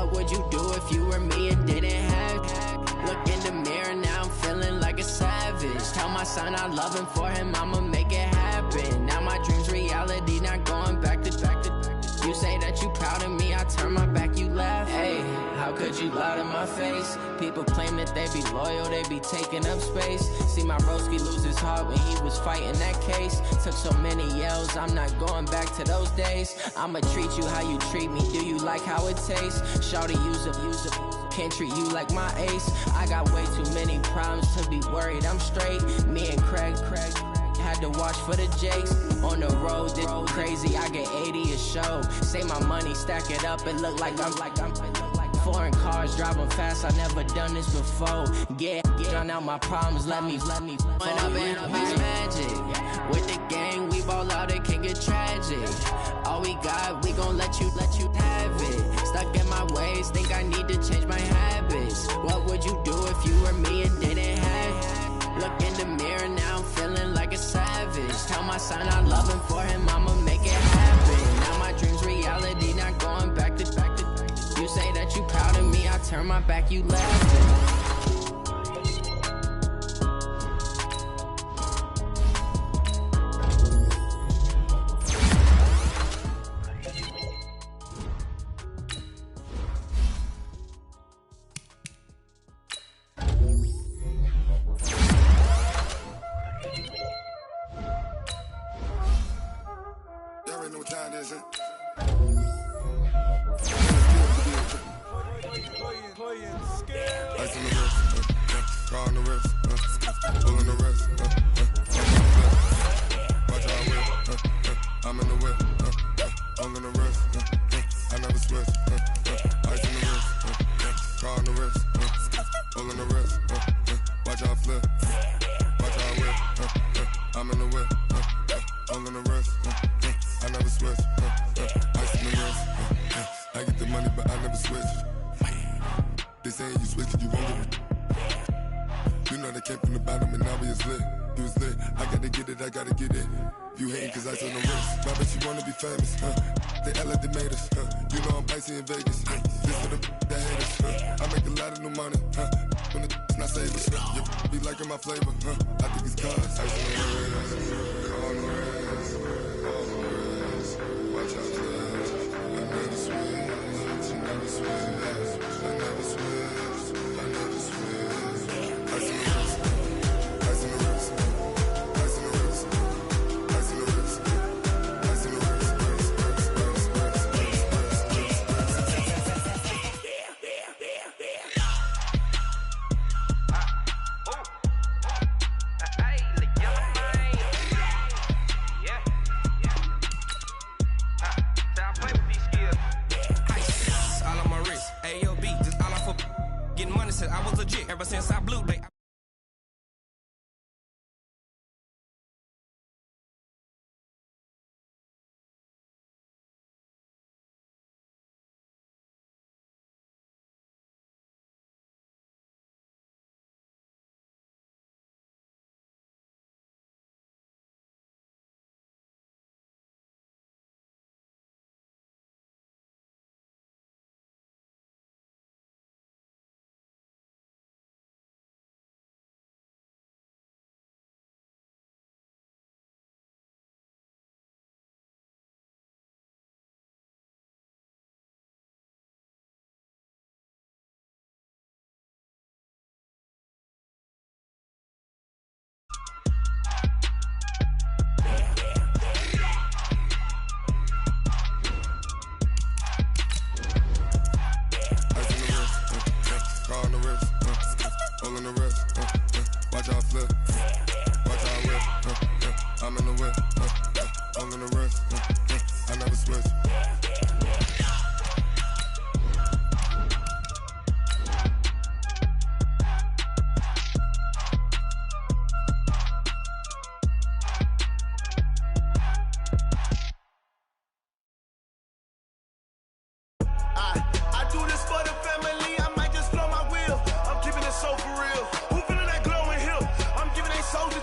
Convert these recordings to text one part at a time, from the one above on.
What would you do if you were me and didn't have? Look in the mirror, now I'm feeling like a savage. Tell my son I love him, for him I'ma make it happen. Now my dream's reality, not going back to. You say that you proud of me, I turn my back, you laugh. Hey, how could you lie to my face? People claim that they be loyal, they be taking up space. See my broski lose his heart when he was fighting that case. Took so many yells, I'm not going back to those days. I'ma treat you how you treat me, do you like how it tastes? Shawty, use up, can't treat you like my ace. I got way too many problems to be worried, I'm straight. Me and Craig had to watch for the Jakes. On the road, this crazy, I get 80 a show. Say my money, stack it up, it look like I'm foreign cars, driving fast, I never done this before. Get drown out my problems, let me When up and up is magic. With the gang, we ball out, it can get tragic. All we got, we gon' let you have it. Stuck in my ways, think I need to change my habits. What would you do if you were me and didn't have? Look in the mirror, now I'm feeling like a savage. Tell my son I love him, for him I'ma make it happen. Now my dream's reality, not going back to. You say that you proud of me, I turn my back, you laughing.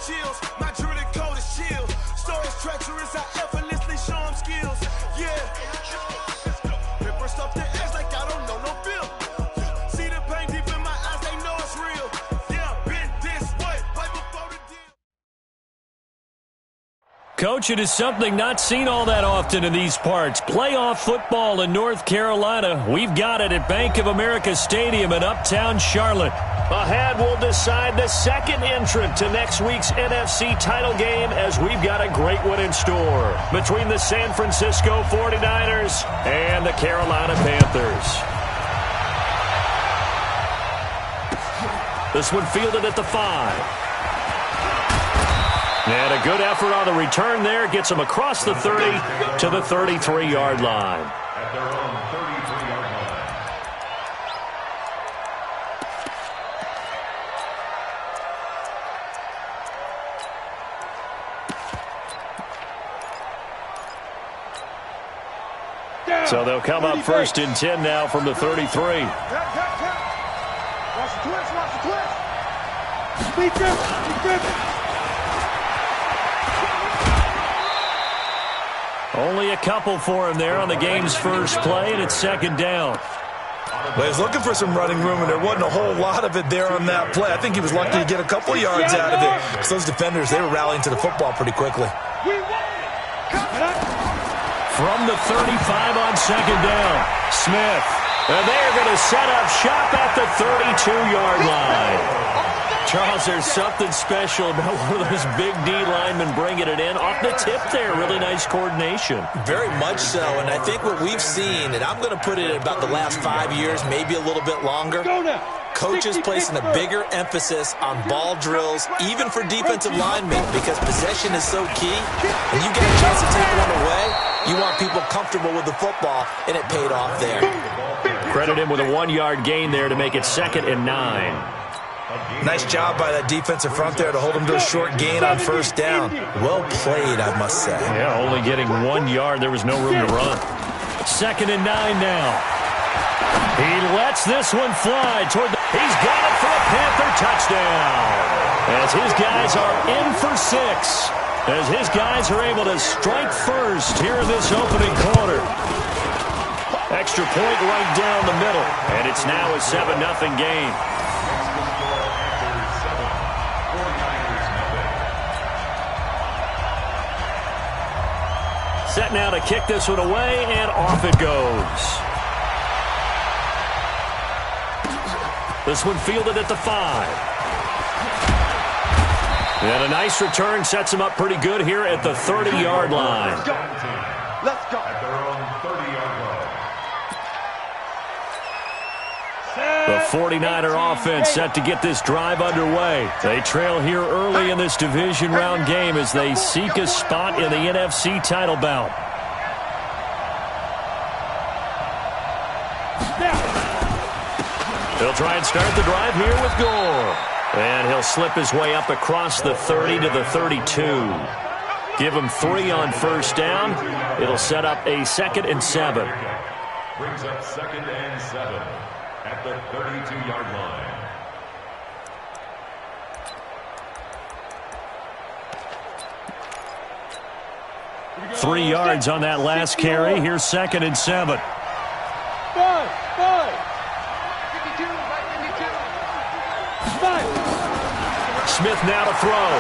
chills. My jewelry code is chill. Stories treacherous, I effortlessly show them skills. Yeah. Paper stuff the edge like I don't know no bill. Coach. It is something not seen all that often in these parts. Playoff football in North Carolina. We've got it at Bank of America Stadium in Uptown Charlotte. Ahead, we'll decide the second entrant to next week's NFC title game as we've got a great one in store between the San Francisco 49ers and the Carolina Panthers. This one fielded at the 5. And a good effort on the return there. Gets them across the 30 to the 33-yard line. At their own 33-yard line. So they'll come up first and 10 now from the 33. Watch the twist, watch the twist. Speed driven. Only a couple for him there on the game's first play, and it's second down. Well, he was looking for some running room, and there wasn't a whole lot of it there on that play. I think he was lucky to get a couple yards out of it. Because those defenders, they were rallying to the football pretty quickly. From the 35 on second down, Smith. And they're going to set up shop at the 32-yard line. Charles, there's something special about one of those big D linemen bringing it in. Off the tip there, really nice coordination. Very much so, and I think what we've seen, and I'm going to put it in about the last 5 years, maybe a little bit longer, coaches placing a bigger emphasis on ball drills, even for defensive linemen, because possession is so key. When you get a chance to take one away, you want people comfortable with the football, and it paid off there. Credit him with a 1-yard gain there to make it 2nd and 9. Nice job by that defensive front there to hold him to a short gain on first down. Well played, I must say. Yeah, only getting 1 yard. There was no room to run. 2nd and 9 now. He lets this one fly toward the... He's got it for a Panther touchdown. As his guys are in for 6. As his guys are able to strike first here in this opening quarter. Extra point right down the middle. And it's now a 7-0 game. Set now to kick this one away, and off it goes. This one fielded at the 5. And a nice return sets him up pretty good here at the 30-yard line. Let's go. At their own 30-yard line. The 49er offense set to get this drive underway. They trail here early in this division round game as they seek a spot in the NFC title bout. He'll try and start the drive here with Gore. And he'll slip his way up across the 30 to the 32. Give him 3 on first down. It'll set up a 2nd and 7. Brings up 2nd and 7. At the 32-yard line. 3 yards on that last carry. Here's 2nd and 7. 5. 52. Smith now to throw.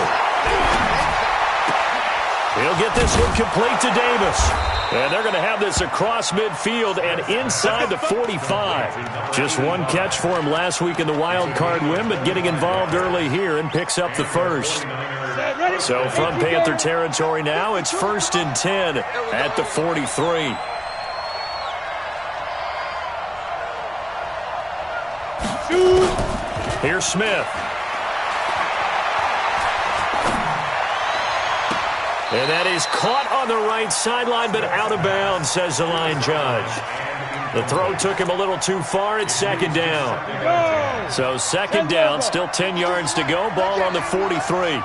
He'll get this one complete to Davis. And they're going to have this across midfield and inside the 45. Just one catch for him last week in the wild card win, but getting involved early here and picks up the first. So from Panther territory now, it's 1st and 10 at the 43. Here's Smith. And that is caught on the right sideline, but out of bounds, says the line judge. The throw took him a little too far. It's 2nd down. So 2nd down, still 10 yards to go. Ball on the 43.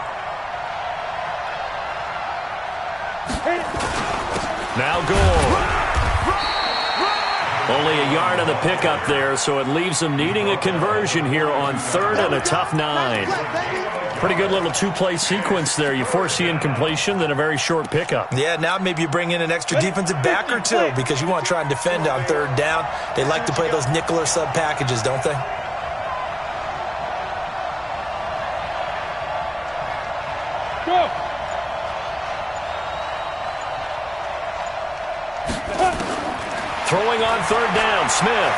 Now Gore. Only a yard on the pickup there, so it leaves them needing a conversion here on 3rd and a tough 9. Pretty good little 2-play sequence there. You force the incompletion, then a very short pickup. Yeah, now maybe you bring in an extra defensive back or two because you want to try and defend on 3rd down. They like to play those nickel or sub packages, don't they? Throwing on third down, Smith.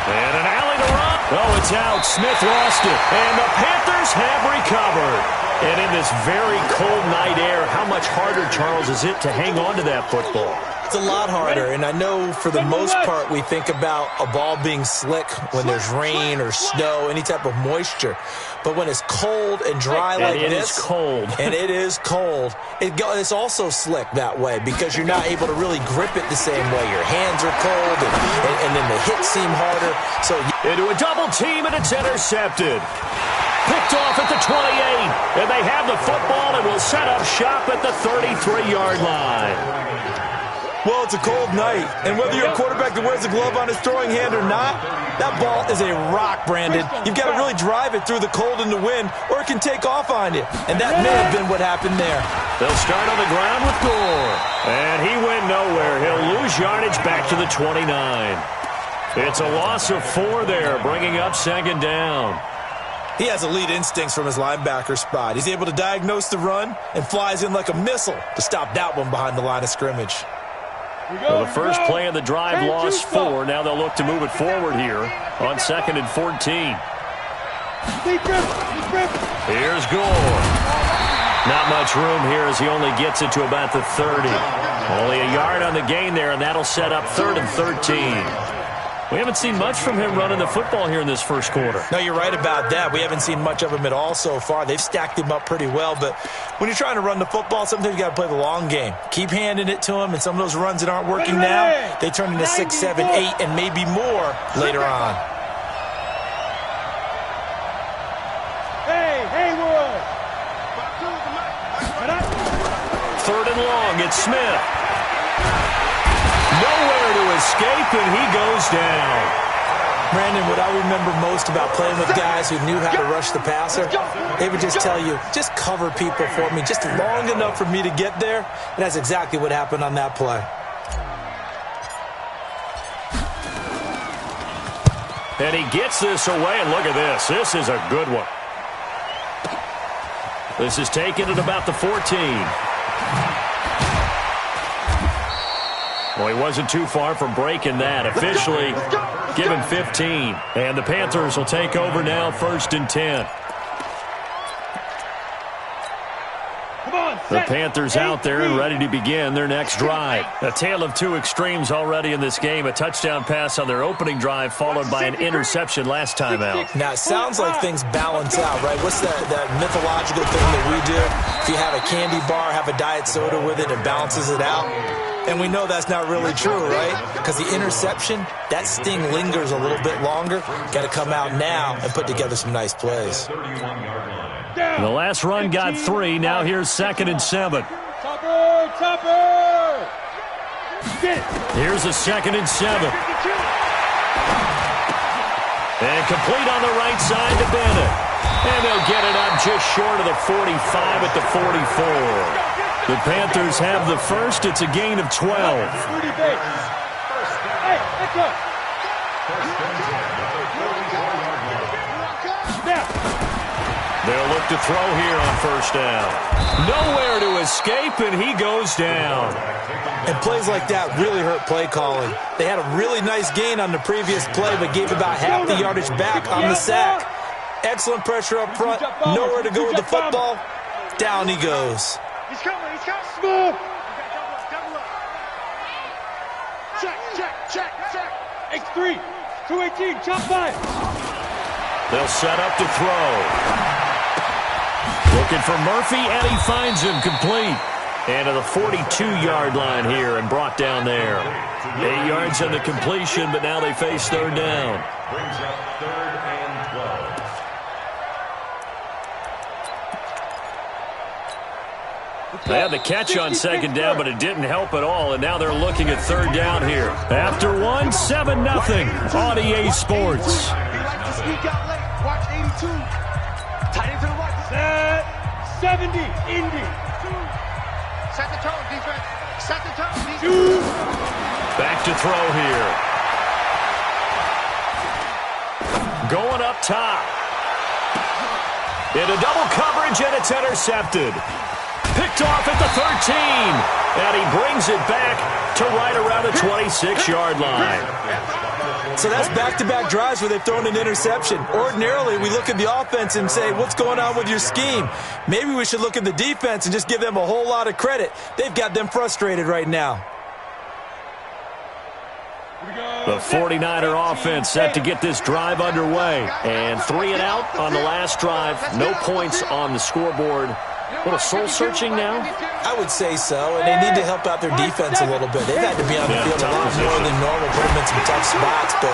And an alley to run. Oh, it's out. Smith lost it. And the Panthers have recovered. And in this very cold night air, how much harder, Charles, is it to hang on to that football? It's a lot harder, and I know for the most part we think about a ball being slick when there's rain or snow, any type of moisture. But when it's cold and dry like this, and it is cold, it's also slick that way because you're not able to really grip it the same way. Your hands are cold, and then the hits seem harder. So into a double team, and it's intercepted. Picked off at the 28, and they have the football and will set up shop at the 33-yard line. Well, it's a cold night, and whether you're a quarterback that wears a glove on his throwing hand or not, that ball is a rock, Brandon. You've got to really drive it through the cold and the wind, or it can take off on you. And that may have been what happened there. They'll start on the ground with Gore. And he went nowhere. He'll lose yardage back to the 29. It's a loss of 4 there, bringing up second down. He has elite instincts from his linebacker spot. He's able to diagnose the run and flies in like a missile to stop that one behind the line of scrimmage. Well, the first play of the drive lost 4. Now they'll look to move it forward here on 2nd and 14. Here's Gore. Not much room here as he only gets it to about the 30. Only a yard on the gain there, and that'll set up 3rd and 13. We haven't seen much from him running the football here in this first quarter. No, you're right about that. We haven't seen much of him at all so far. They've stacked him up pretty well, but when you're trying to run the football, sometimes you got to play the long game. Keep handing it to him, and some of those runs that aren't working now, they turn into 6, 7, 8, and maybe more later on. Haywood! 3rd and long, it's Smith. Nowhere to escape, and he goes down. Brandon, what I remember most about playing with guys who knew how to rush the passer, they would just tell you, just cover people for me, just long enough for me to get there. And that's exactly what happened on that play. And he gets this away, and look at this. This is a good one. This is taken at about the 14. Well, he wasn't too far from breaking that. Officially given 15. And the Panthers will take over now, 1st and 10. The Panthers out there and ready to begin their next drive. A tale of 2 extremes already in this game. A touchdown pass on their opening drive followed by an interception last time out. Now, it sounds like things balance out, right? What's that mythological thing that we do? If you have a candy bar, have a diet soda with it, it balances it out. And we know that's not really true, right? Because the interception, that sting lingers a little bit longer. Got to come out now and put together some nice plays. The last run got 3. Now here's 2nd and 7. Topper! Here's a 2nd and 7. And complete on the right side to Bennett. And they'll get it up just short of the 45 at the 44. The Panthers have the first. It's a gain of 12. They'll look to throw here on 1st down. Nowhere to escape, and he goes down. And plays like that really hurt play calling. They had a really nice gain on the previous play, but gave about half the yardage back on the sack. Excellent pressure up front. Nowhere to go with the football. Down he goes. He's coming. Smooth. Check. X3. 218. Chop 5. They'll set up to throw. Looking for Murphy, and he finds him complete. And to the 42-yard line here and brought down there. 8 yards on the completion, but now they face 3rd down. Brings up 3rd and 12. They had the catch on 2nd down, but it didn't help at all, and now they're looking at 3rd down here. After 1, 7-0 on EA Sports. Watch 82. Tight end to the right. Set 70. Indy. Set the tone, defense. Set the tone, defense. Back to throw here. Going up top. Into double coverage, and it's intercepted. Picked off at the 13. And he brings it back to right around the 26-yard line. So that's back-to-back drives where they've thrown an interception. Ordinarily, we look at the offense and say, what's going on with your scheme? Maybe we should look at the defense and just give them a whole lot of credit. They've got them frustrated right now. The 49er offense set to get this drive underway. And 3 and out on the last drive. No points on the scoreboard. A little soul-searching now? I would say so, and they need to help out their defense a little bit. They've had to be on the field a lot more than normal, put them in some tough spots. But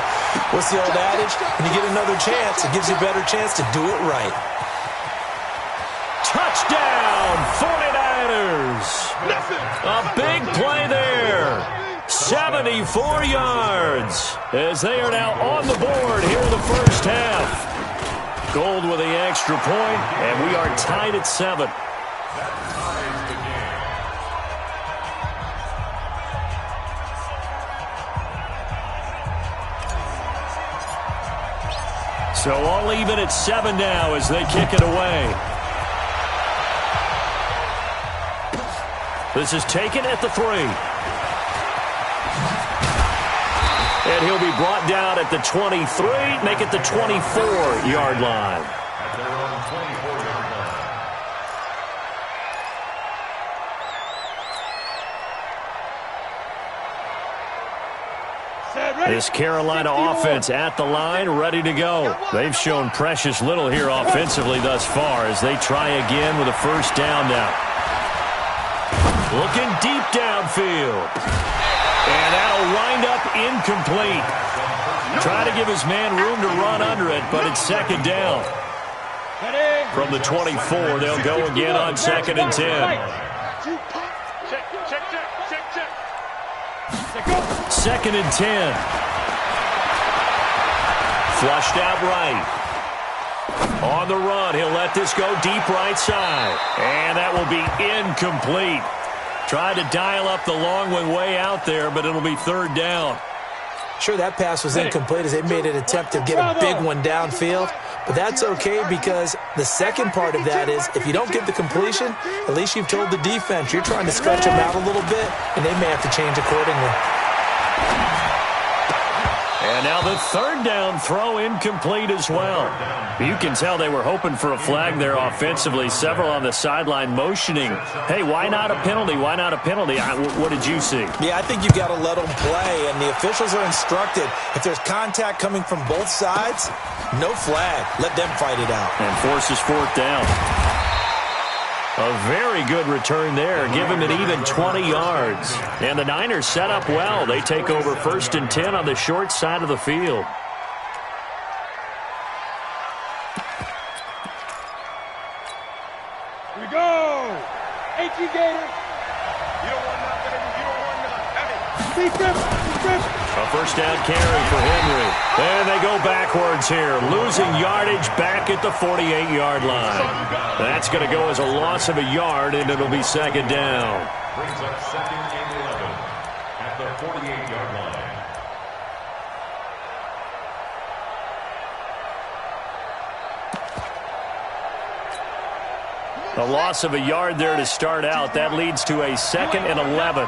what's the old adage? When you get another chance, it gives you a better chance to do it right. Touchdown, 49ers! A big play there. 74 yards as they are now on the board here in the first half. Gold with the extra point, and we are tied at 7. So all even at 7 now as they kick it away. This is taken at the 3. And he'll be brought down at the 23, make it the 24-yard line. At their own 24-yard line. This Carolina offense at the line, ready to go. They've shown precious little here offensively thus far as they try again with a first down now. Looking deep downfield. And that'll wind up incomplete. Try to give his man room to run under it, but it's second down. From the 24, they'll go again on 2nd and 10. 2nd and 10. Flushed out right. On the run, he'll let this go deep right side. And that will be incomplete. Tried to dial up the long one way out there, but it'll be 3rd down. Sure, that pass was incomplete as they made an attempt to get a big one downfield. But that's okay because the second part of that is if you don't get the completion, at least you've told the defense you're trying to stretch them out a little bit, and they may have to change accordingly. And now the 3rd down throw incomplete as well. You can tell they were hoping for a flag there offensively. Several on the sideline motioning, hey, why not a penalty? Why not a penalty? What did you see? Yeah, I think you've got to let them play, and the officials are instructed. If there's contact coming from both sides, no flag. Let them fight it out. And forces 4th down. A very good return there. Give him an even 20 yards. And the Niners set up well. They take over 1st and 10 on the short side of the field. Here we go. 18 Gators. You don't want nothing. You don't want nothing. Defense. A first down carry for Henry. And they go backwards here. Losing yardage back at the 48-yard line. That's going to go as a loss of a yard, and it'll be 2nd down. Brings up 2nd and 11 at the 48-yard line. A loss of a yard there to start out. That leads to a 2nd and 11.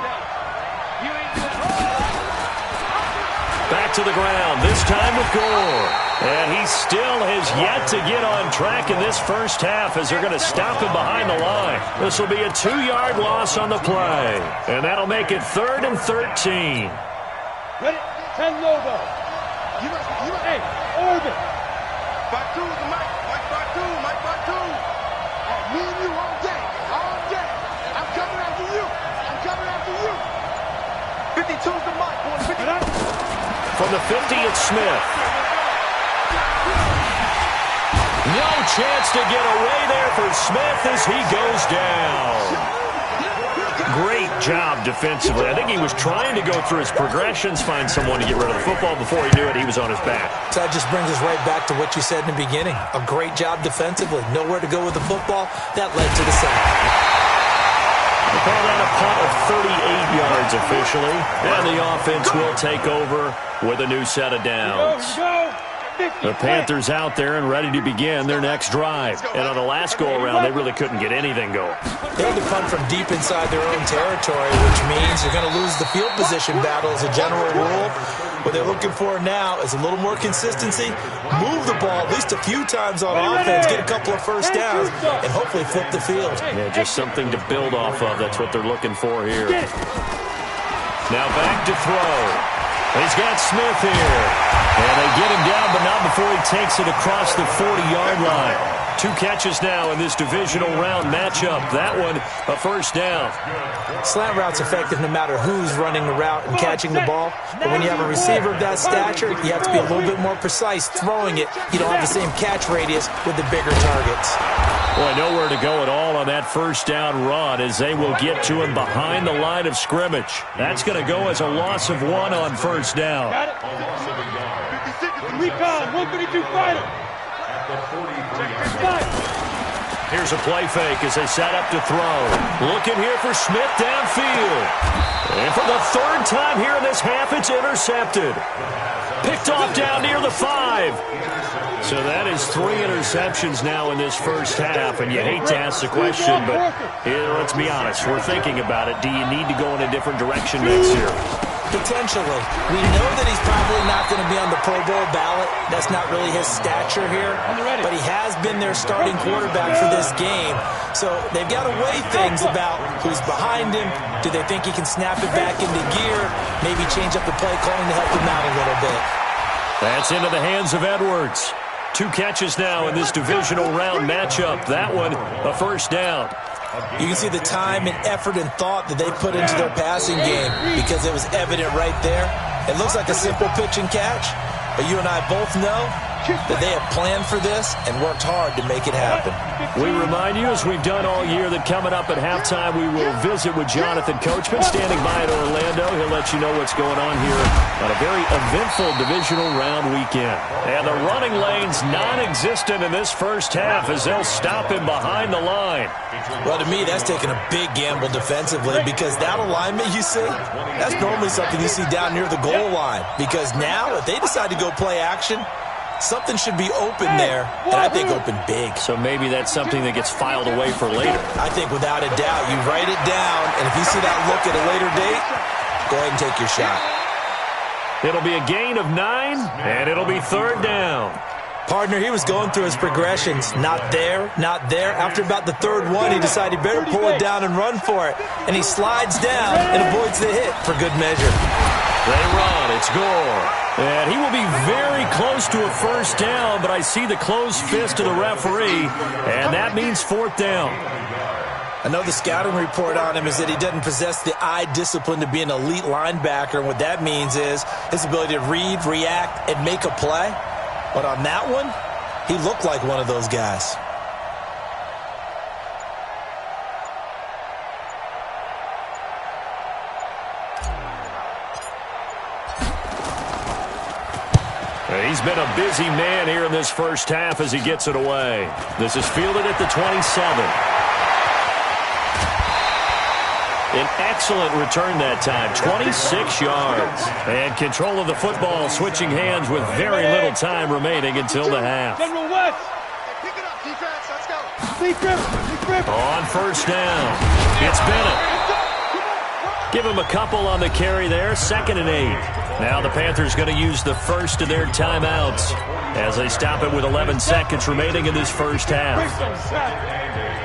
Back to the ground, this time with Gore. And he still has yet to get on track in this first half as they're going to stop him behind the line. This will be a 2-yard loss on the play. And that'll make it 3rd and 13. Ready? 10 logo. Hey, Orbit. Batu, the mic. Mike Batu. Me and you all day. I'm coming after you. 52's the mic. 50. From the 50, it's Smith. No chance to get away there for Smith as he goes down. Great job defensively. I think he was trying to go through his progressions, find someone to get rid of the football. Before he knew it, he was on his back. So that just brings us right back to what you said in the beginning. A great job defensively. Nowhere to go with the football. That led to the sack. They call that a punt of 38 yards officially. And the offense will take over with a new set of downs. The Panthers out there and ready to begin their next drive. And on the last go-around, they really couldn't get anything going. They had to punt from deep inside their own territory, which means you're going to lose the field position battle as a general rule. What they're looking for now is a little more consistency, move the ball at least a few times on offense, get a couple of first downs, and hopefully flip the field. Yeah, just something to build off of. That's what they're looking for here. Now back to throw. He's got Smith here. And they get him down, but not before he takes it across the 40-yard line. 2 catches now in this divisional round matchup. That one, a first down. Slant route's effective no matter who's running the route and catching the ball. But when you have a receiver of that stature, you have to be a little bit more precise throwing it. You don't have the same catch radius with the bigger targets. Boy, nowhere to go at all on that first down run as they will get to him behind the line of scrimmage. That's going to go as a loss of 1 on first down. Got it. Recon, 132 fighter. Here's a play fake as they set up to throw. Looking here for Smith downfield. And for the 3rd time here in this half, it's intercepted. Picked off down near the 5. So that is 3 interceptions now in this first half, and you hate to ask the question, but let's be honest, we're thinking about it. Do you need to go in a different direction next year? Potentially. We know that he's probably not going to be on the Pro Bowl ballot. That's not really his stature here, but he has been their starting quarterback for this game. So they've got to weigh things about who's behind him. Do they think he can snap it back into gear? Maybe change up the play calling to help him out a little bit. That's into the hands of Edwards. 2 catches now in this divisional round matchup. That one, a first down. You can see the time and effort and thought that they put into their passing game because it was evident right there. It looks like a simple pitch and catch, but you and I both know that they have planned for this and worked hard to make it happen. We remind you, as we've done all year, that coming up at halftime, we will visit with Jonathan Coachman standing by in Orlando. He'll let you know what's going on here on a very eventful divisional round weekend. And the running lane's non-existent in this first half as they'll stop him behind the line. Well, to me, that's taking a big gamble defensively because that alignment you see, that's normally something you see down near the goal line. Because now, if they decide to go play action, something should be open there, and I think open big. So maybe that's something that gets filed away for later. I think without a doubt, you write it down, and if you see that look at a later date, go ahead and take your shot. It'll be a gain of 9, and it'll be 3rd down. Partner, he was going through his progressions. Not there, not there. After about the 3rd one, he decided he better pull it down and run for it. And he slides down and avoids the hit for good measure. They run. It's Gore. And he will be very close to a first down, but I see the closed fist of the referee, and that means 4th down. I know the scouting report on him is that he doesn't possess the eye discipline to be an elite linebacker, and what that means is his ability to read, react, and make a play. But on that one, he looked like one of those guys. He's been a busy man here in this first half as he gets it away. This is fielded at the 27. An excellent return that time, 26 yards. And control of the football, switching hands with very little time remaining until the half. General West. Pick it up, defense. Let's go. On first down, it's Bennett. Give him a couple on the carry there, 2nd and 8. Now the Panthers going to use the first of their timeouts as they stop it with 11 seconds remaining in this first half.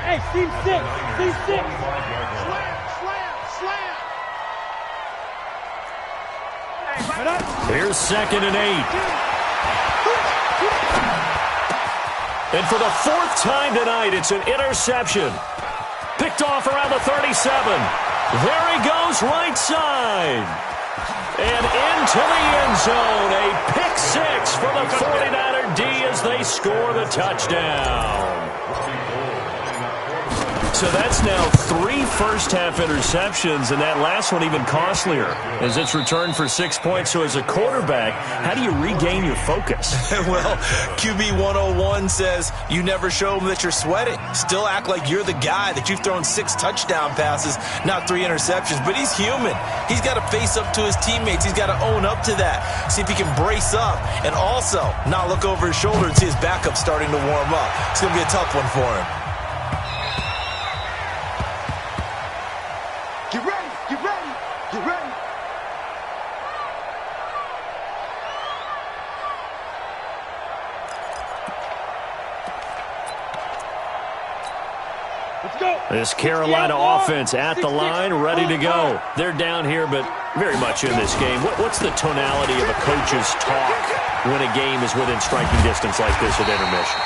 Hey, C6. Here's 2nd and 8. And for the 4th time tonight, it's an interception. Picked off around the 37. There he goes, right side. And into the end zone. A pick 6 for the 49er D as they score the touchdown. So that's now 3 first-half interceptions, and that last one even costlier as it's returned for 6 points. So as a quarterback, how do you regain your focus? Well, QB 101 says you never show them that you're sweating. Still act like you're the guy, that you've thrown 6 touchdown passes, not 3 interceptions. But he's human. He's got to face up to his teammates. He's got to own up to that. See if he can brace up and also not look over his shoulder and see his backup starting to warm up. It's going to be a tough one for him. Get ready, get ready, get ready. Let's go. This Carolina offense at the line, ready to go. They're down here, but very much in this game. What's the tonality of a coach's talk when a game is within striking distance like this at intermission?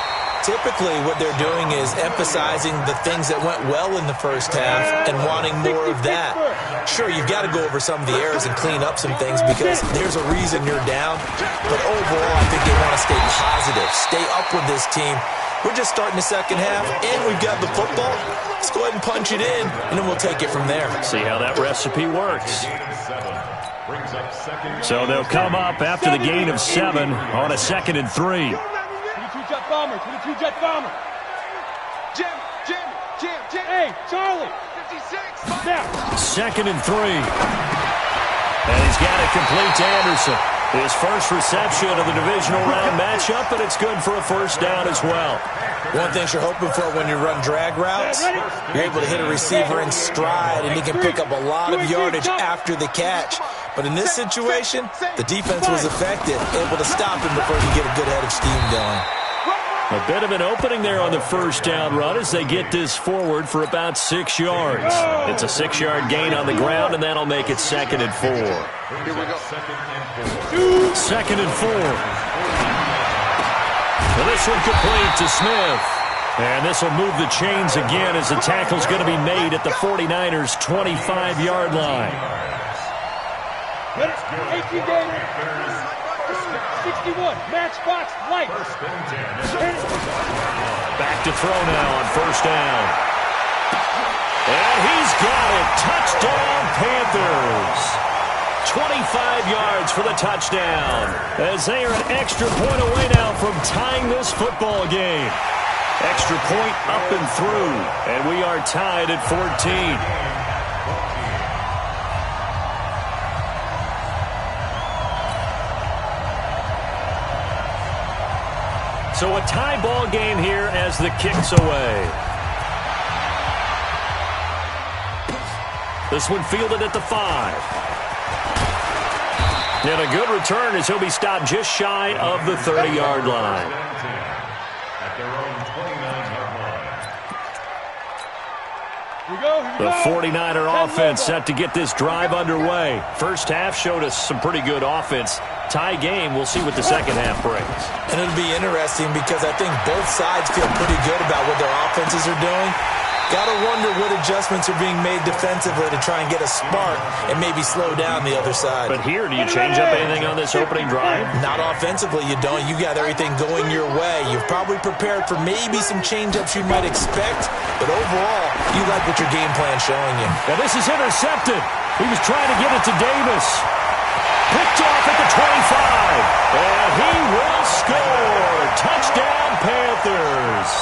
Typically, what they're doing is emphasizing the things that went well in the first half and wanting more of that. Sure, you've got to go over some of the errors and clean up some things because there's a reason you're down. But overall, I think they want to stay positive, stay up with this team. We're just starting the second half, and we've got the football. Let's go ahead and punch it in, and then we'll take it from there. See how that recipe works. So they'll come up after the gain of 7 on a 2nd and 3. 22-jet bomber, 22-jet bomber. Jim. Hey, Charlie. 56. Now. 2nd and 3. And he's got it complete to Anderson. His first reception of the divisional round matchup, but it's good for a first down as well. One thing you're hoping for when you run drag routes, you're able to hit a receiver in stride, and he can pick up a lot of yardage after the catch. But in this situation, the defense was effective, able to stop him before he could get a good head of steam going. A bit of an opening there on the first down run as they get this forward for about 6 yards. It's a 6-yard gain on the ground, and that'll make it 2nd and 4. Here we go. 2nd and 4. Well, this one complete to Smith. And this will move the chains again as the tackle's going to be made at the 49ers' 25-yard line. 18 games. 61, matchbox, light. Back to throw now on first down. And he's got it. Touchdown, Panthers. 25 yards for the touchdown. As they are an extra point away now from tying this football game. Extra point up and through. And we are tied at 14. So a tie ball game here as the kick's away. This one fielded at the 5. And a good return as he'll be stopped just shy of the 30-yard line. The 49er offense set to get this drive underway. First half showed us some pretty good offense. Tie game, we'll see what the second half brings. And it'll be interesting because I think both sides feel pretty good about what their offenses are doing. Got to wonder what adjustments are being made defensively to try and get a spark and maybe slow down the other side. But here, do you change up anything on this opening drive? Not offensively, you don't. You got everything going your way. You've probably prepared for maybe some change-ups you might expect, but overall, you like what your game plan's showing you. Now this is intercepted. He was trying to get it to Davis. Picked off at the 25. And he will score. Touchdown, Panthers.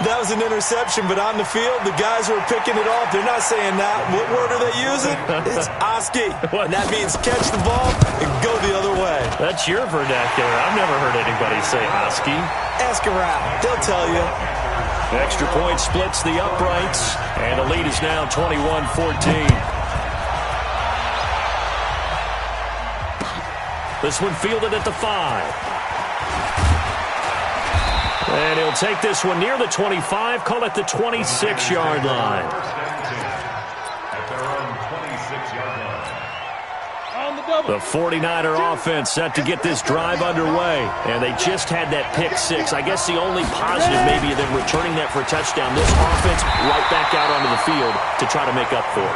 That was an interception, but on the field, the guys who are picking it off, they're not saying that. What word are they using? It's Oski. And that means catch the ball and go the other way. That's your vernacular. I've never heard anybody say Oski. Ask around. They'll tell you. Extra point splits the uprights, and the lead is now 21-14. This one fielded at the 5. And he'll take this one near the 25, call it the 26-yard line. The 49er offense set to get this drive underway. And they just had that pick 6. I guess the only positive maybe of them returning that for a touchdown. This offense right back out onto the field to try to make up for it.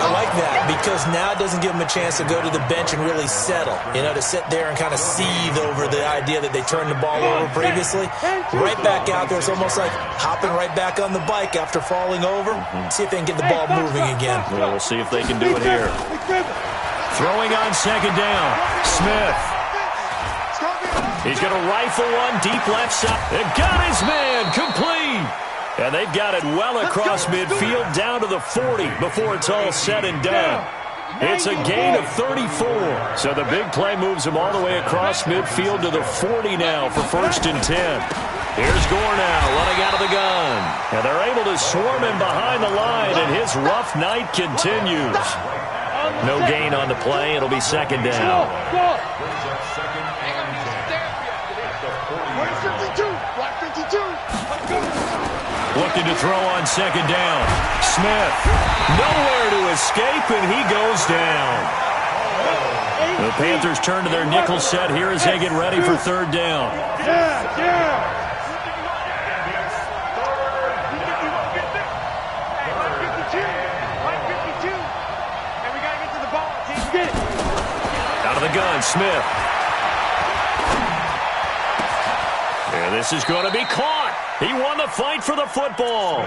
I like that because now it doesn't give them a chance to go to the bench and really settle, to sit there and kind of seethe over the idea that they turned the ball over previously. Right back out there. It's almost like hopping right back on the bike after falling over. See if they can get the ball moving again. Well, we'll see if they can do it here. Throwing on second down. Smith. He's going to rifle one deep left side. And got his man complete. And they've got it well across midfield down to the 40 before it's all said and done. It's a gain of 34. So the big play moves him all the way across midfield to the 40 now for 1st and 10. Here's Gore now, running out of the gun. And they're able to swarm him behind the line, and his rough night continues. No gain on the play. It'll be second down. Looking to throw on second down. Smith, nowhere to escape, and he goes down. The Panthers turn to their nickel set here as they get ready for third down. Out of the gun, Smith. And this is going to be caught. He won the fight for the football.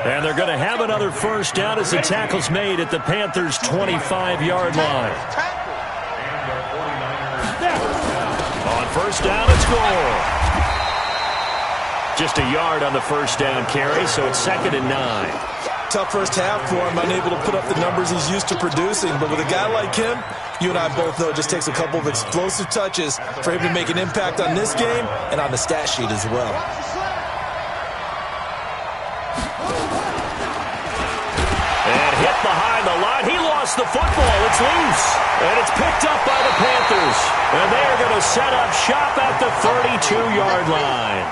And they're going to have another first down as the tackle's made at the Panthers' 25-yard line. On first down, it's Gore. Just a yard on the first down carry, so it's 2nd and 9. Tough first half for him, unable to put up the numbers he's used to producing. But with a guy like him, you and I both know it just takes a couple of explosive touches for him to make an impact on this game and on the stat sheet as well. And hit behind the line. He lost the football. It's loose. And it's picked up by the Panthers. And they are going to set up shop at the 32-yard line.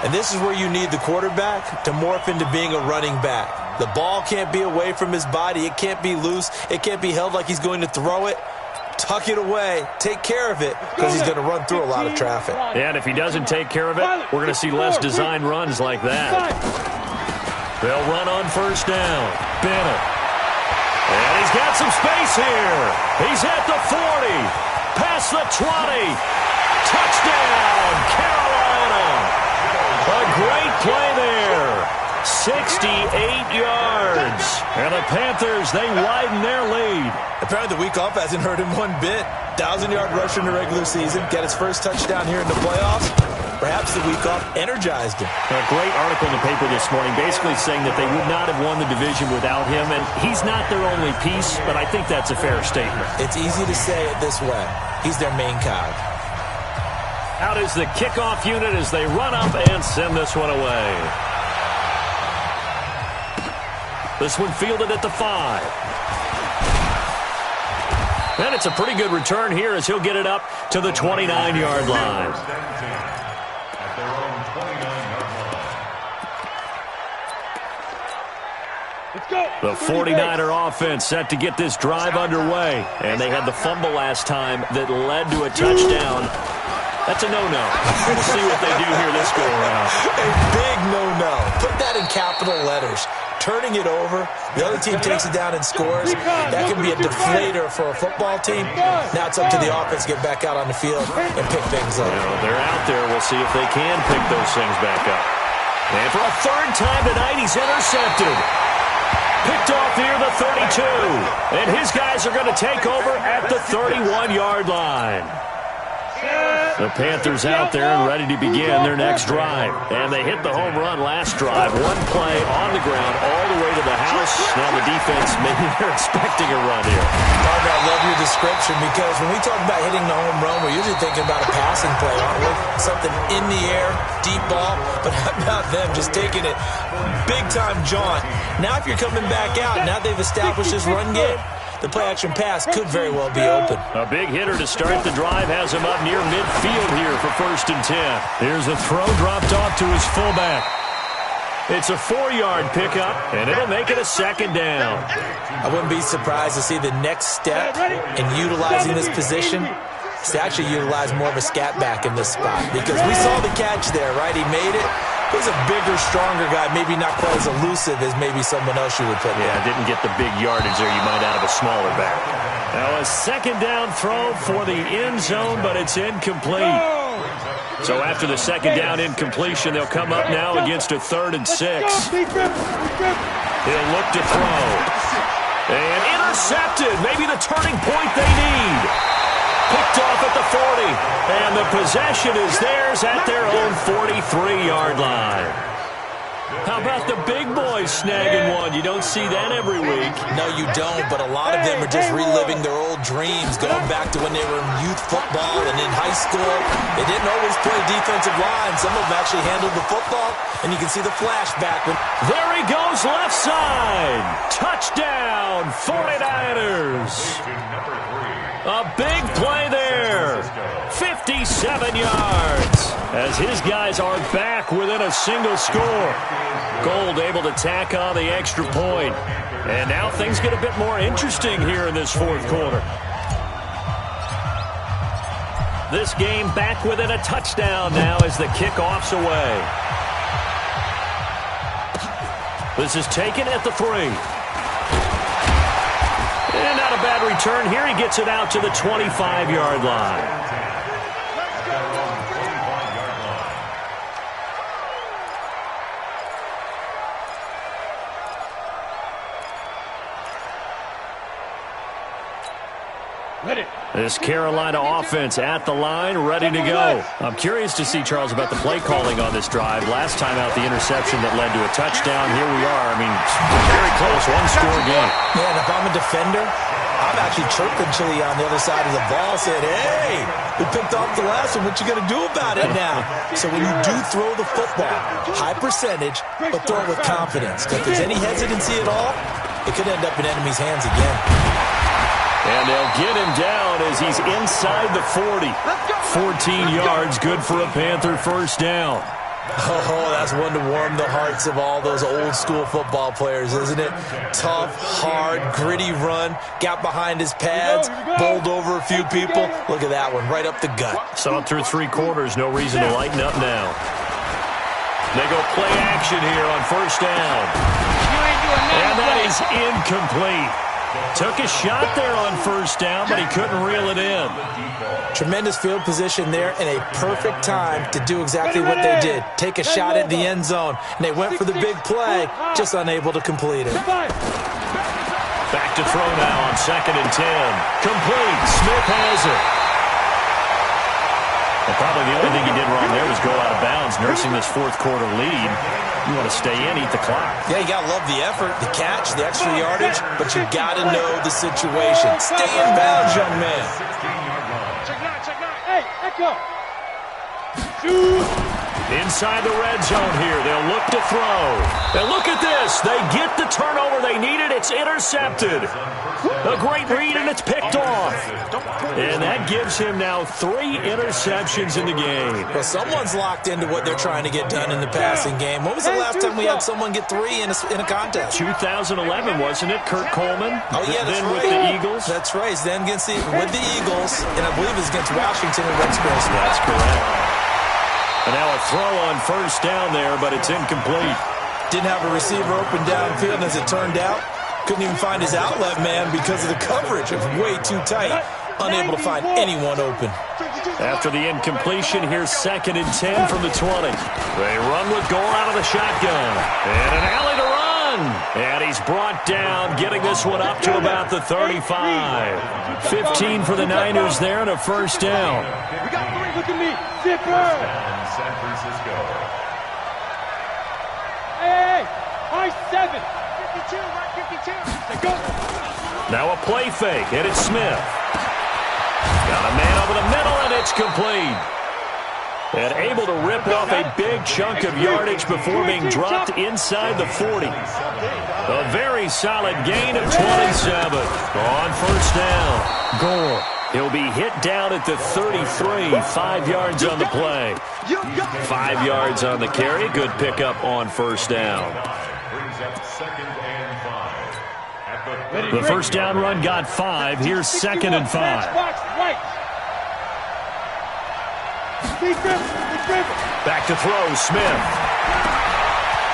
And this is where you need the quarterback to morph into being a running back. The ball can't be away from his body. It can't be loose. It can't be held like he's going to throw it. Tuck it away. Take care of it because he's going to run through a lot of traffic. And if he doesn't take care of it, we're going to see less design runs like that. They'll run on first down. Bennett. And he's got some space here. He's at the 40. Past the 20. Touchdown, Carolina. A great play there. 68 yards. And the Panthers, they widen their lead. Apparently the week off hasn't hurt him one bit. 1,000-yard rusher in the regular season. Got his first touchdown here in the playoffs. Perhaps the week off energized him. A great article in the paper this morning basically saying that they would not have won the division without him. And he's not their only piece, but I think that's a fair statement. It's easy to say it this way. He's their main cog. Out is the kickoff unit as they run up and send this one away. This one fielded at the 5. And it's a pretty good return here as he'll get it up to the 29-yard line. The 49er offense set to get this drive underway. And they had the fumble last time that led to a touchdown. That's a no-no. We'll see what they do here this go-around. A big no-no. Put that in capital letters. Turning it over, the other team takes it down and scores. That can be a deflator for a football team. Now it's up to the offense to get back out on the field and pick things up. They're out there. We'll see if they can pick those things back up. And for a third time tonight, he's intercepted. Picked off near the 32. And his guys are going to take over at the 31-yard line. The Panthers out there and ready to begin their next drive. And they hit the home run last drive. One play on the ground all the way to the house. Now the defense, maybe they're expecting a run here. Parker, I love your description because when we talk about hitting the home run, we're usually thinking about a passing play, aren't we? Something in the air, deep ball. But how about them just taking it big-time jaunt? Now if you're coming back out, now they've established this run game, the play-action pass could very well be open. A big hitter to start the drive has him up near midfield here for 1st and 10. Here's a throw dropped off to his fullback. It's a 4-yard pickup, and it'll make it a 2nd down. I wouldn't be surprised to see the next step in utilizing this position is to actually utilize more of a scat back in this spot because we saw the catch there, right? He made it. He's a bigger, stronger guy, maybe not quite as elusive as maybe someone else you would put there. Yeah, didn't get the big yardage there you might out of a smaller back. Now a second down throw for the end zone, but it's incomplete. So after the second down incompletion, they'll come up now against a 3rd and 6. He'll look to throw. And intercepted. Maybe the turning point they need. Picked off at the 40. And the possession is theirs at their own 43-yard line. How about the big boys snagging one? You don't see that every week. No, you don't, but a lot of them are just reliving their old dreams, going back to when they were in youth football and in high school. They didn't always play defensive line. Some of them actually handled the football, and you can see the flashback. There he goes, left side. Touchdown, 49ers. A big play there. 57 yards as his guys are back within a single score. Gold able to tack on the extra point. And now things get a bit more interesting here in this 4th quarter. This game back within a touchdown now as the kickoff's away. This is taken at the 3. And not a bad return here. He gets it out to the 25-yard line. This Carolina offense at the line, ready to go. I'm curious to see, Charles, about the play calling on this drive. Last time out, the interception that led to a touchdown. Here we are. I mean, very close, one-score game. Yeah, and if I'm a defender, I'm actually chirping Chili on the other side of the ball, saying, hey, we picked off the last one. What you going to do about it now? So when you do throw the football, high percentage, but throw it with confidence. If there's any hesitancy at all, it could end up in enemy's hands again. And they'll get him down as he's inside the 40. 14 yards, good for a Panther first down. Oh, that's one to warm the hearts of all those old-school football players, isn't it? Tough, hard, gritty run, got behind his pads, bowled over a few people. Look at that one, right up the gut. Saw it through 3 quarters, no reason to lighten up now. They go play action here on first down. And that is incomplete. Took a shot there on first down, but he couldn't reel it in. Tremendous field position there and a perfect time to do exactly what they did. Take a shot at the end zone. And they went for the big play, just unable to complete it. Back to throw now on 2nd and 10. Complete. Smith has it. Well, probably the only thing he did wrong there was go out of bounds, nursing this 4th quarter lead. You want to stay in, eat the clock. Yeah, you got to love the effort, the catch, the extra yardage, but you got to know the situation. Stay in bounds, young man. Hey, echo. Inside the red zone here. They'll look to throw. And look at this. They get the turnover they needed. It's intercepted. A great read, and it's picked off. And that gives him now 3 interceptions in the game. Well, someone's locked into what they're trying to get done in the passing game. When was the last time we had someone get 3 in a contest? 2011, wasn't it? Kurt Coleman? Oh, yeah, that's then right. with the Eagles? That's right. Then with the Eagles, and I believe it's against Washington and Rex Grossman. That's correct. And now a throw on first down there, but it's incomplete. Didn't have a receiver open downfield, and as it turned out, couldn't even find his outlet man because of the coverage. It was way too tight. Unable to find anyone open. After the incompletion, here's 2nd and 10 from the 20. They run with Gore out of the shotgun. And an alley to run. And he's brought down, getting this one up to about the 35. 15 for the Niners there and a first down. We got 3. Look at me. Zipper. San Francisco. Hey, high 7. 52, right 52. Go. Now a play fake, and it's Smith. Got a man over the middle, and it's complete. And able to rip off a big chunk of yardage before being dropped inside the 40. A very solid gain of 27. On first down, Gore. He'll be hit down at the 33, 5 yards on the play. 5 yards on the carry, good pickup on first down. Brings up 2nd and 5. The first down run got 5. Here's 2nd and 5. Back to throw, Smith.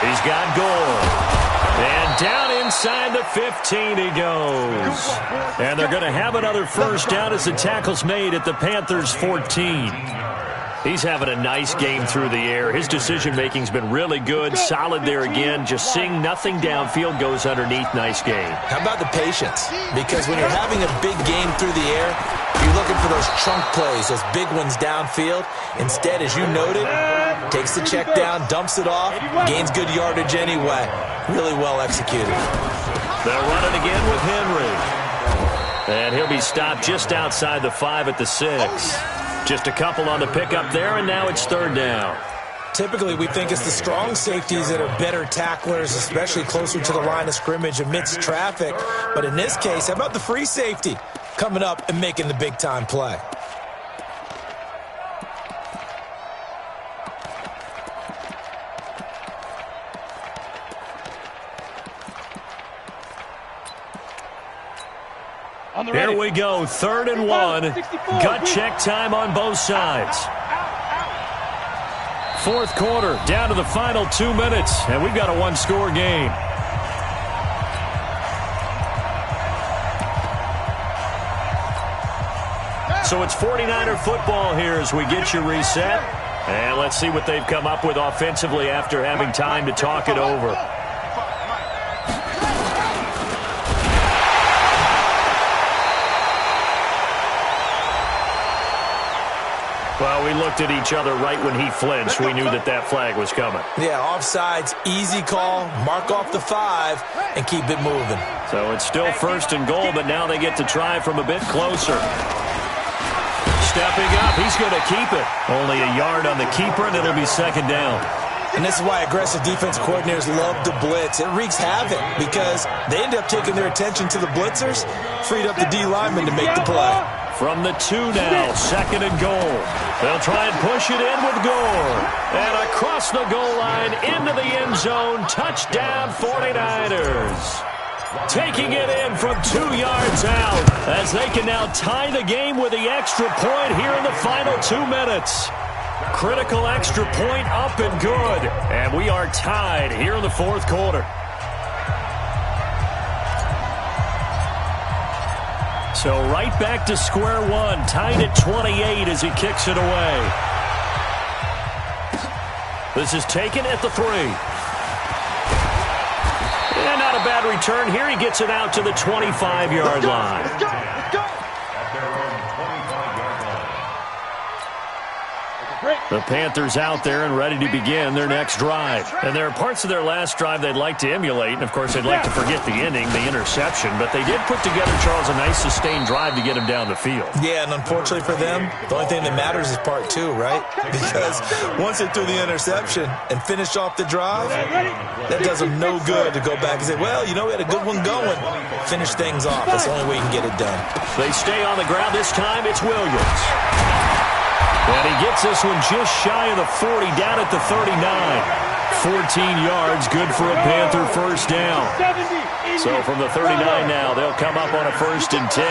He's got Gore. And down inside the 15 he goes. And they're going to have another first down as the tackle's made at the Panthers' 14. He's having a nice game through the air. His decision-making's been really good, solid there again. Just seeing nothing downfield, goes underneath. Nice game. How about the patience? Because when you're having a big game through the air, you're looking for those chunk plays, those big ones downfield. Instead, as you noted, takes the check down, dumps it off, gains good yardage anyway. Really well executed. They'll run it again with Henry. And he'll be stopped just outside the 5 at the 6. Just a couple on the pickup there, and now it's third down. Typically, we think it's the strong safeties that are better tacklers, especially closer to the line of scrimmage amidst traffic. But in this case, how about the free safety coming up and making the big-time play? Here we go, 3rd and 1. Gut check time on both sides. Fourth quarter, down to the final 2 minutes, and we've got a one-score game. So it's 49er football here as we get you reset. And let's see what they've come up with offensively after having time to talk it over. Well, we looked at each other right when he flinched. We knew that that flag was coming. Yeah, offsides, easy call, mark off the 5, and keep it moving. So it's still 1st and goal, but now they get to try from a bit closer. Stepping up, he's going to keep it. Only a yard on the keeper, and it'll be 2nd down. And this is why aggressive defense coordinators love to blitz. It wreaks havoc because they end up taking their attention to the blitzers, freed up the D lineman to make the play. From the 2 now, 2nd and goal. They'll try and push it in with Gore. And across the goal line, into the end zone, touchdown 49ers. Taking it in from 2 yards out as they can now tie the game with the extra point here in the final 2 minutes. Critical extra point up and good. And we are tied here in the 4th quarter. So right back to square one, tied at 28 as he kicks it away. This is taken at the 3. And not a bad return here. He gets it out to the 25-yard line. At their own 25-yard line. The Panthers out there and ready to begin their next drive. And there are parts of their last drive they'd like to emulate. And, of course, they'd like to forget the ending, the interception. But they did put together, Charles, a nice sustained drive to get him down the field. Yeah, and unfortunately for them, the only thing that matters is part 2, right? Because once they threw the interception and finished off the drive, that does them no good to go back and say, well, you know, we had a good one going. Finish things off. That's the only way you can get it done. They stay on the ground. This time it's Williams. And he gets this one just shy of the 40, down at the 39. 14 yards, good for a Panther first down. So from the 39 now, they'll come up on a 1st and 10.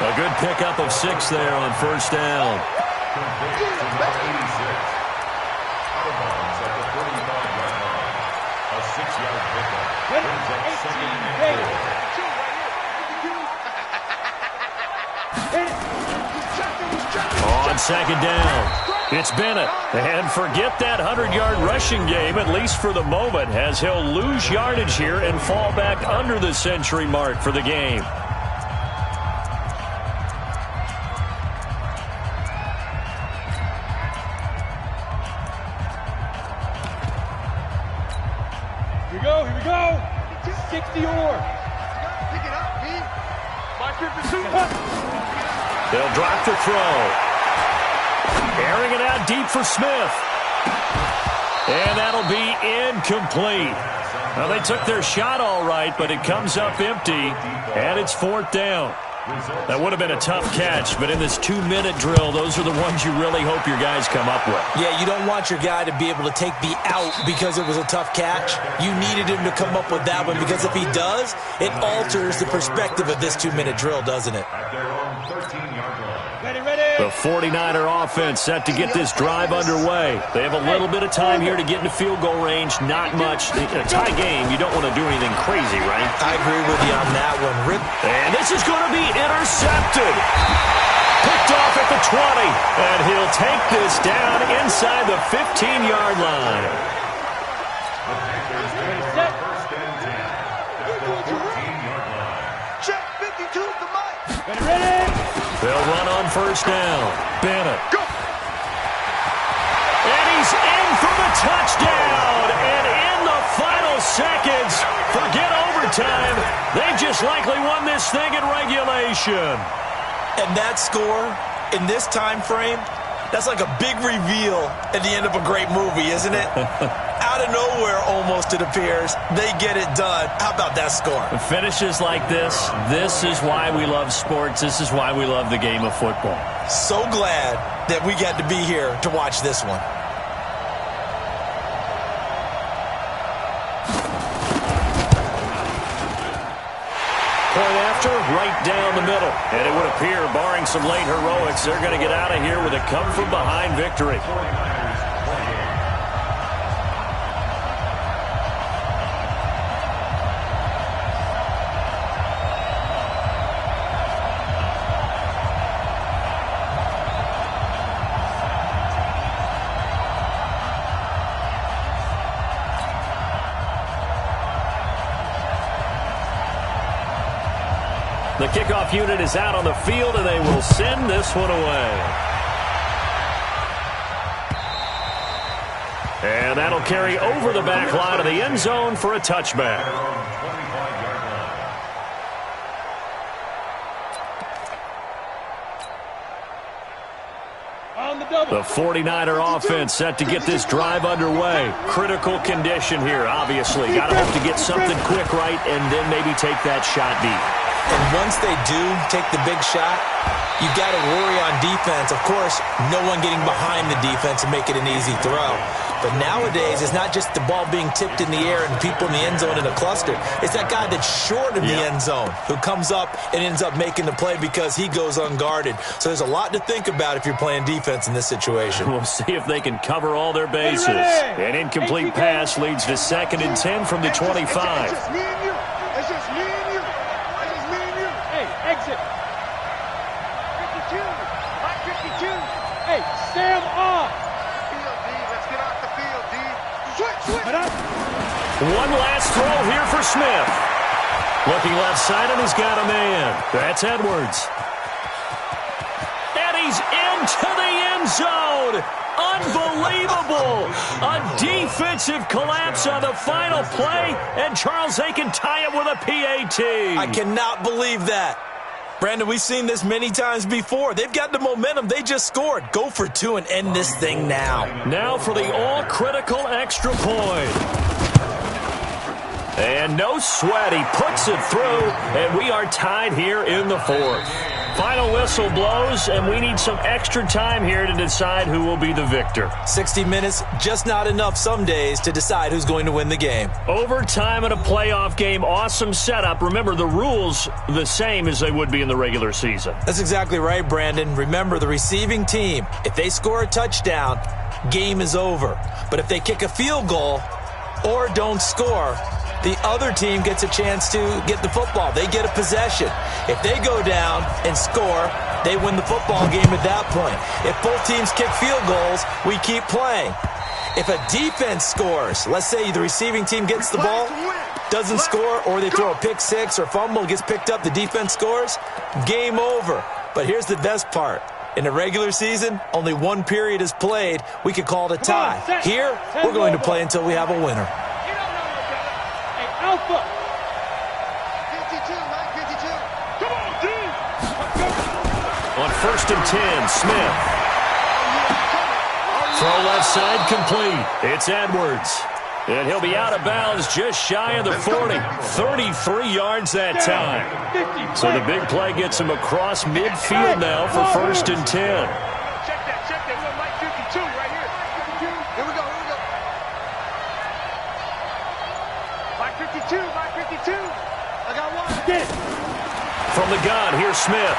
A good pickup of 6 there on 1st down. A 6-yard pickup. Brings up 2nd and 4. On 2nd down, it's Bennett. And forget that 100-yard rushing game, at least for the moment, as he'll lose yardage here and fall back under the century mark for the game. Here we go. 60 or. Pick it up, B. They'll drop the throw. Airing it out deep for Smith. And that'll be incomplete. Well, they took their shot all right, but it comes up empty, and it's 4th down. That would have been a tough catch, but in this 2-minute drill, those are the ones you really hope your guys come up with. Yeah, you don't want your guy to be able to take the out because it was a tough catch. You needed him to come up with that one because if he does, it alters the perspective of this 2-minute drill, doesn't it? At their own 13-yard line. The 49er offense set to get this drive underway. They have a little bit of time here to get into field goal range. Not much. In a tie game, you don't want to do anything crazy, right? I agree with you on that one, Rip. And this is going to be intercepted. Picked off at the 20. And he'll take this down inside the 15-yard line. First and 10 at the 14-yard line. Check 52 is the mic. Ready? They'll run on first down. Bennett. Go. And he's in for the touchdown. And in the final seconds, forget overtime. They've just likely won this thing in regulation. And that score in this time frame, that's like a big reveal at the end of a great movie, isn't it? Out of nowhere, almost, it appears. They get it done. How about that score? Finishes like this is why we love sports. This is why we love the game of football. So glad that we got to be here to watch this one. Point after, right down the middle. And it would appear, barring some late heroics, they're going to get out of here with a come-from-behind victory. The kickoff unit is out on the field, and they will send this one away. And that'll carry over the back line of the end zone for a touchback. The 49er offense set to get this drive underway. Critical condition here, obviously. Got to hope to get something quick right and then maybe take that shot deep. And once they do take the big shot, you got to worry on defense. Of course, no one getting behind the defense and make it an easy throw. But nowadays, it's not just the ball being tipped in the air and people in the end zone in a cluster. It's that guy that's short of the end zone who comes up and ends up making the play because he goes unguarded. So there's a lot to think about if you're playing defense in this situation. We'll see if they can cover all their bases. An incomplete pass leads to 2nd and 10 from the 25. It's just me and you. It's just me and you. It's just me and you. Hey, exit. 52. Hot 52. Hey, Sam off. Field, D. Let's get off the field, D. Switch. One last throw here for Smith. Looking left side, and he's got a man. That's Edwards. And he's into the end zone. Unbelievable. A defensive collapse on the final play, and Charles, they can tie it with a PAT. I cannot believe that. Brandon, we've seen this many times before. They've got the momentum. They just scored. Go for 2 and end this thing now. Now for the all-critical extra point. And no sweat. He puts it through, and we are tied here in the 4th. Final whistle blows, and we need some extra time here to decide who will be the victor. 60 minutes, just not enough some days to decide who's going to win the game. Overtime in a playoff game, awesome setup. Remember, the rules the same as they would be in the regular season. That's exactly right, Brandon. Remember, the receiving team, if they score a touchdown, game is over. But if they kick a field goal or don't score, the other team gets a chance to get the football. They get a possession. If they go down and score, they win the football game at that point. If both teams kick field goals, we keep playing. If a defense scores, let's say the receiving team gets the ball, doesn't score, or they throw a pick six or fumble, gets picked up, the defense scores, game over. But here's the best part. In the regular season, only one period is played. We could call it a tie. Here, we're going to play until we have a winner. Alpha. 52, Mike, 52. Come on, D. On 1st and 10, Smith. Throw left side complete. It's Edwards. And he'll be out of bounds just shy of the 40. 33 yards that time. So the big play gets him across midfield now for 1st and 10. Check that. We're Mike 52 right here. Here we go. Mike 52. I got one. Get it. From the gun, here's Smith.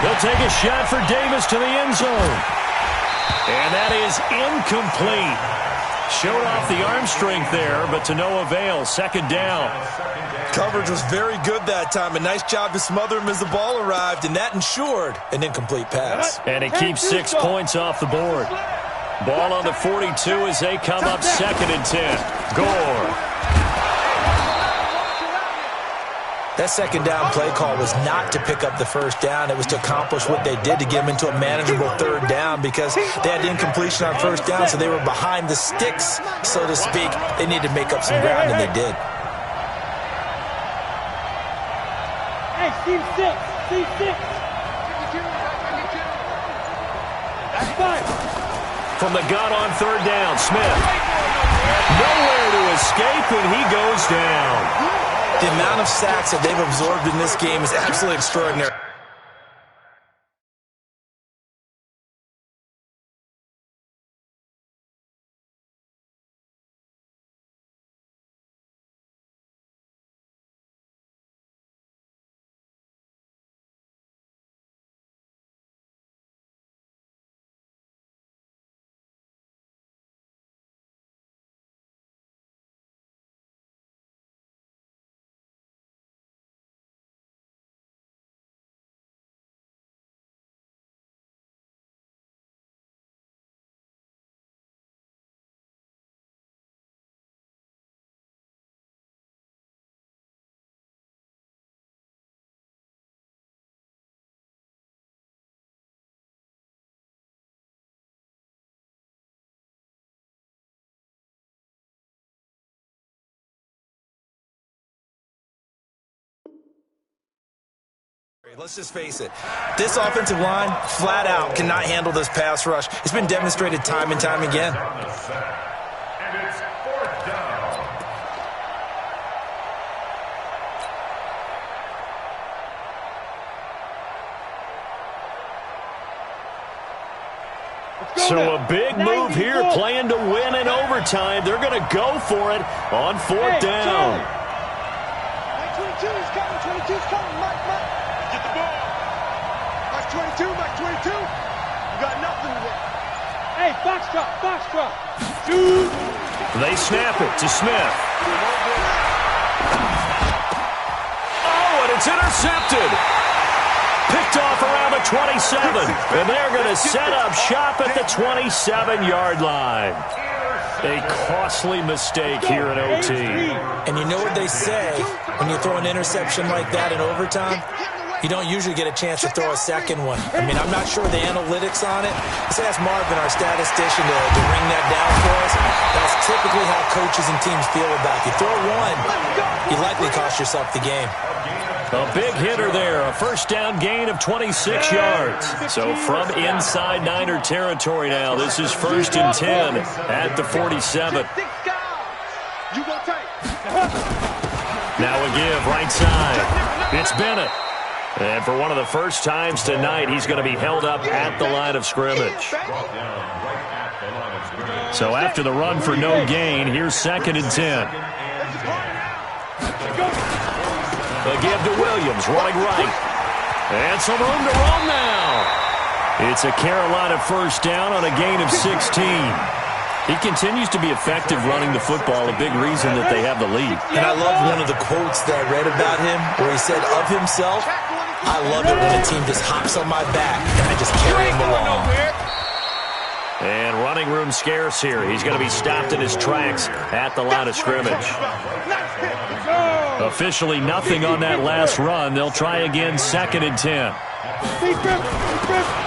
They'll take a shot for Davis to the end zone. And that is incomplete. Showed off the arm strength there, but to no avail. Second down. Coverage was very good that time. A nice job to smother him as the ball arrived, and that ensured an incomplete pass. And it keeps 6 points off the board. Ball on the 42 as they come up 2nd and 10. Gore. That second down play call was not to pick up the first down. It was to accomplish what they did to get them into a manageable third down because they had incompletion on first down, so they were behind the sticks, so to speak. They needed to make up some ground, and they did. Hey, C6, C6. That's fine. From the gun on third down, Smith. Nowhere to escape, and he goes down. The amount of sacks that they've absorbed in this game is absolutely extraordinary. Let's just face it. This offensive line, flat out, cannot handle this pass rush. It's been demonstrated time and time again. And it's 4th down. So a big move here, playing to win in overtime. They're going to go for it on 4th down. Mike 22 is coming, 22 is coming, Mike. Get the ball. Mike 22, Mike 22. You got nothing today. Hey, box drop. Dude. They snap it to Smith. Oh, and it's intercepted. Picked off around the 27. And they're going to set up shop at the 27-yard line. A costly mistake here in OT. And you know what they say, when you throw an interception like that in overtime, you don't usually get a chance to throw a second one. I mean, I'm not sure the analytics on it. Let's ask Marvin, our statistician, to ring that down for us. That's typically how coaches and teams feel about you. Throw one, you likely cost yourself the game. A big hitter there, a first down gain of 26 yards. So from inside Niner territory now, this is 1st and 10 at the 47. Now a give right side. It's Bennett. And for one of the first times tonight, he's going to be held up at the line of scrimmage. So after the run for no gain, here's 2nd and 10. The give to Williams, running right. And some room to roam now. It's a Carolina first down on a gain of 16. He continues to be effective running the football, a big reason that they have the lead. And I love one of the quotes that I read about him where he said of himself, I love it when a team just hops on my back and I just carry him along. And running room scarce here. He's going to be stopped in his tracks at the line of scrimmage. Officially nothing on that last run. They'll try again 2nd and 10.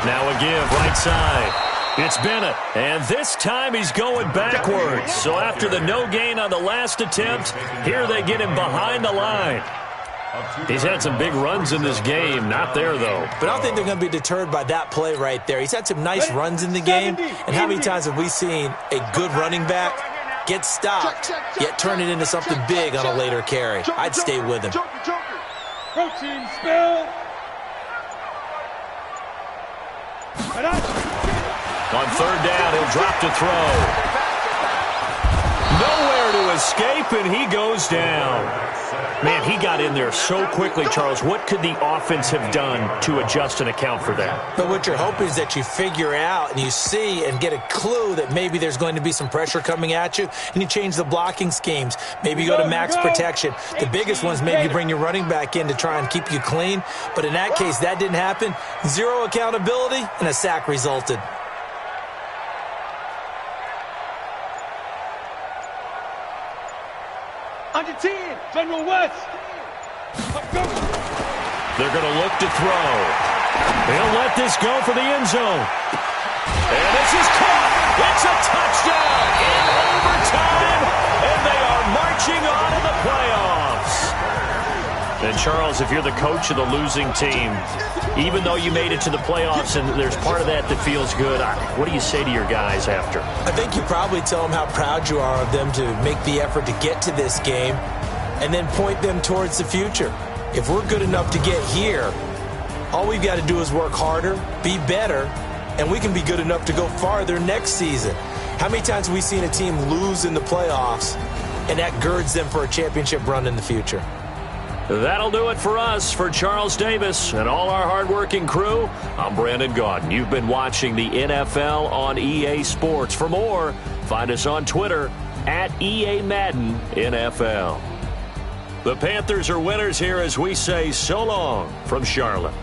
Now a give right side. It's Bennett, and this time he's going backwards. So after the no gain on the last attempt, here they get him behind the line. He's had some big runs in this game. Not there, though. But I don't think they're going to be deterred by that play right there. He's had some nice runs in the game. And how many times have we seen a good running back get stopped, yet turn it into something big on a later carry? I'd stay with him. Protein spill. On 3rd down, he'll drop to throw. Nowhere to escape, and he goes down. Man, he got in there so quickly, Charles. What could the offense have done to adjust and account for that? But what you're hoping is that you figure out and you see and get a clue that maybe there's going to be some pressure coming at you, and you change the blocking schemes. Maybe you go to max protection. The biggest ones, maybe you bring your running back in to try and keep you clean. But in that case, that didn't happen. Zero accountability, and a sack resulted. Under 10, General West. They're going to look to throw. They'll let this go for the end zone. And this is caught. It's a touchdown in overtime, and they are marching on to the playoffs. And, Charles, if you're the coach of the losing team, even though you made it to the playoffs and there's part of that that feels good, what do you say to your guys after? I think you probably tell them how proud you are of them to make the effort to get to this game and then point them towards the future. If we're good enough to get here, all we've got to do is work harder, be better, and we can be good enough to go farther next season. How many times have we seen a team lose in the playoffs, and that girds them for a championship run in the future? That'll do it for us. For Charles Davis and all our hardworking crew, I'm Brandon Gaudin. You've been watching the NFL on EA Sports. For more, find us on Twitter at EA Madden NFL. The Panthers are winners here as we say so long from Charlotte.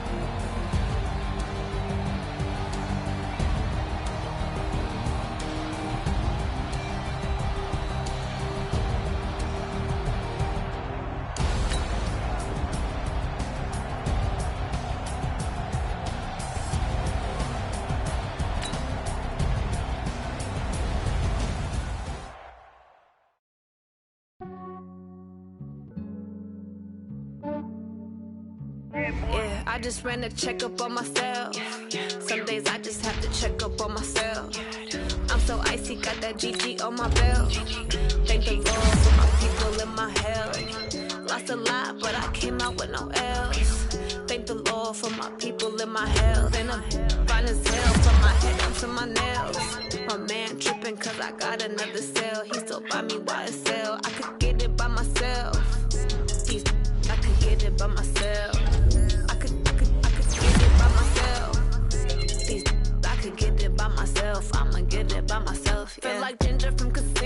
Yeah, I just ran a checkup on myself. Some days I just have to check up on myself. I'm so icy, got that GG on my belt. Thank the Lord for my people in my health. Lost a lot, but I came out with no L's. Thank the Lord for my people in my health. And I'm fine as hell from my head down to my nails. My man tripping cause I got another cell. He still buy me YSL. I could get it by myself. I could get it by myself. I could get it by myself. I could get it by myself. I'ma get it by myself. Yeah. Feel like Ginger from Casino.